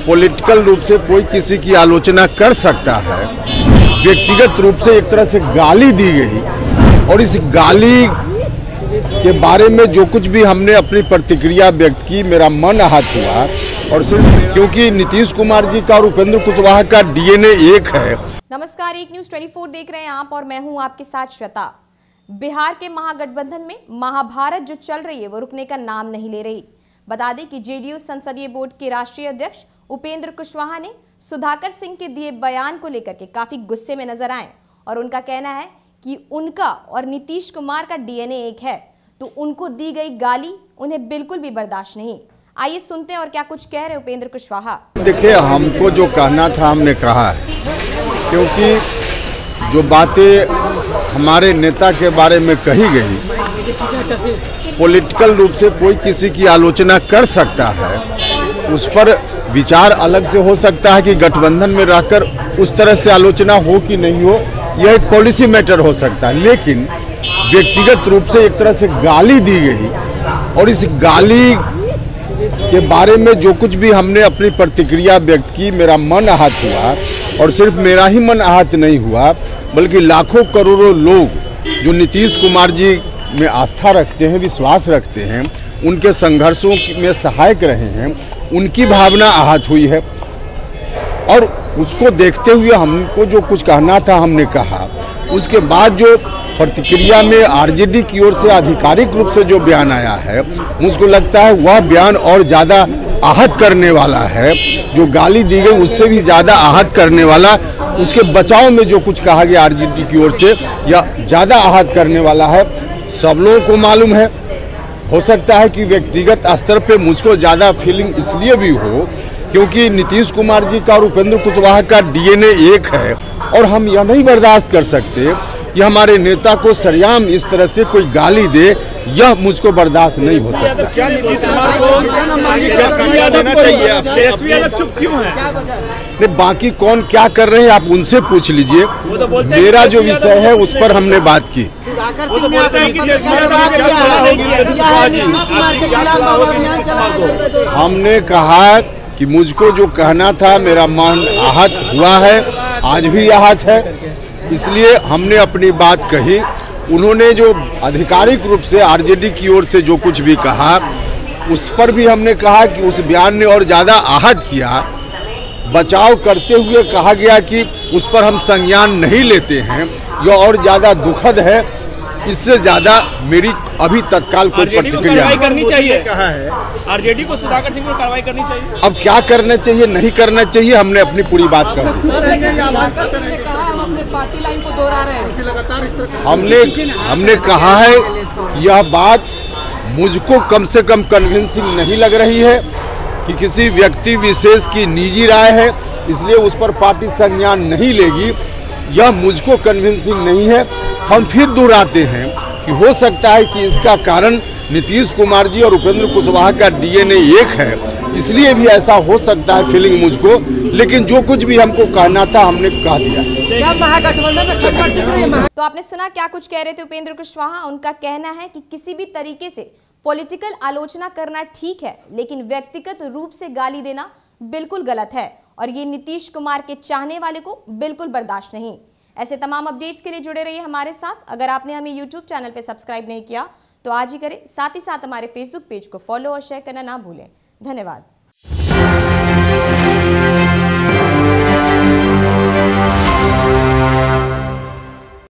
Political रूप से कोई किसी की आलोचना कर सकता है। व्यक्तिगत रूप से एक तरह से गाली दी गई और इस गाली के बारे में जो कुछ भी हमने अपनी प्रतिक्रिया व्यक्त की, मेरा मन आहत हुआ। और सिर्फ क्योंकि नीतीश कुमार जी का और उपेंद्र कुशवाहा का डीएनए एक है। नमस्कार, एक न्यूज़ 24 देख रहे हैं आप और मैं हूं आपके साथ श्वेता। बिहार के महागठबंधन में महाभारत जो चल रही है वो रुकने का नाम नहीं ले रही। बता दें कि जेडीयू संसदीय बोर्ड के राष्ट्रीय अध्यक्ष उपेंद्र कुशवाहा ने सुधाकर सिंह के दिए बयान को लेकर के काफी गुस्से में नजर आए और उनका कहना है कि उनका और नीतीश कुमार का डीएनए एक है, तो उनको दी गई गाली उन्हें बिल्कुल भी बर्दाश्त नहीं। आइए सुनते हैं और क्या कुछ कह रहे उपेंद्र कुशवाहा। देखिए, हमको जो कहना था हमने कहा है, क्योंकि जो बातें हमारे नेता के बारे में कही गई, पॉलिटिकल रूप से कोई किसी की आलोचना कर सकता है, उस पर विचार अलग से हो सकता है कि गठबंधन में रहकर उस तरह से आलोचना हो कि नहीं हो, यह एक पॉलिसी मैटर हो सकता है। लेकिन व्यक्तिगत रूप से एक तरह से गाली दी गई और इस गाली के बारे में जो कुछ भी हमने अपनी प्रतिक्रिया व्यक्त की, मेरा मन आहत हुआ। और सिर्फ मेरा ही मन आहत नहीं हुआ, बल्कि लाखों करोड़ों लोग जो नीतीश कुमार जी में आस्था रखते हैं, विश्वास रखते हैं, उनके संघर्षों में सहायक रहे हैं, उनकी भावना आहत हुई है। और उसको देखते हुए हमको जो कुछ कहना था हमने कहा। उसके बाद जो प्रतिक्रिया में आरजेडी की ओर से आधिकारिक रूप से जो बयान आया है, मुझको लगता है वह बयान और ज़्यादा आहत करने वाला है। जो गाली दी गई उससे भी ज़्यादा आहत करने वाला, उसके बचाव में जो कुछ कहा गया आरजेडी की ओर से, यह ज़्यादा आहत करने वाला है। सब लोगों को मालूम है, हो सकता है कि व्यक्तिगत स्तर पे मुझको ज़्यादा फीलिंग इसलिए भी हो क्योंकि नीतीश कुमार जी का और उपेंद्र कुशवाहा का डीएनए एक है। और हम यह नहीं बर्दाश्त कर सकते कि हमारे नेता को सरेआम इस तरह से कोई गाली दे, यह मुझको बर्दाश्त नहीं हो सकता। क्या नीतीश कुमार को देना चाहिए? चुप क्यों है? नहीं, बाकी कौन क्या कर रहे हैं आप उनसे पूछ लीजिए। मेरा जो विषय है उस पर हमने बात की। हमने कहा कि मुझको जो कहना था, मेरा मन आहत हुआ है, आज भी आहत है, इसलिए हमने अपनी बात कही। उन्होंने जो आधिकारिक रूप से आरजेडी की ओर से जो कुछ भी कहा, उस पर भी हमने कहा कि उस बयान ने और ज़्यादा आहत किया। बचाव करते हुए कहा गया कि उस पर हम संज्ञान नहीं लेते हैं, यह और ज़्यादा दुखद है। इससे ज़्यादा मेरी अभी तत्काल कोई प्रतिक्रिया करनी चाहिए। कहा है आरजेडी को सुधाकर सिंह पर कार्रवाई करनी चाहिए। अब क्या करना चाहिए नहीं करना चाहिए, हमने अपनी पूरी बात कर दी। पार्टी लाइन को दोहरा रहे हैं। हमने कहा है यह बात मुझको कम से कम कन्विंसिंग नहीं लग रही है कि किसी व्यक्ति विशेष की निजी राय है, इसलिए उस पर पार्टी संज्ञान नहीं लेगी, यह मुझको कन्विंसिंग नहीं है। हम फिर दोहराते हैं कि हो सकता है कि इसका कारण नीतीश कुमार जी और उपेंद्र कुशवाहा का डीएनए एक है, इसलिए भी ऐसा हो सकता है फीलिंग मुझको। लेकिन जो कुछ भी हमको कहना था हमने कह दिया। तो आपने सुना क्या कुछ कह रहे थे उपेंद्र कुशवाहा। उनका कहना है कि किसी भी तरीके से पॉलिटिकल आलोचना करना ठीक है, लेकिन व्यक्तिगत रूप से गाली देना बिल्कुल गलत है और ये नीतीश कुमार के चाहने वाले को बिल्कुल बर्दाश्त नहीं। ऐसे तमाम अपडेट्स के लिए जुड़े रहिए हमारे साथ। अगर आपने हमें यूट्यूब चैनल पर सब्सक्राइब नहीं किया तो आज ही करें, साथ ही साथ हमारे फेसबुक पेज को फॉलो और शेयर करना ना भूलें। धन्यवाद।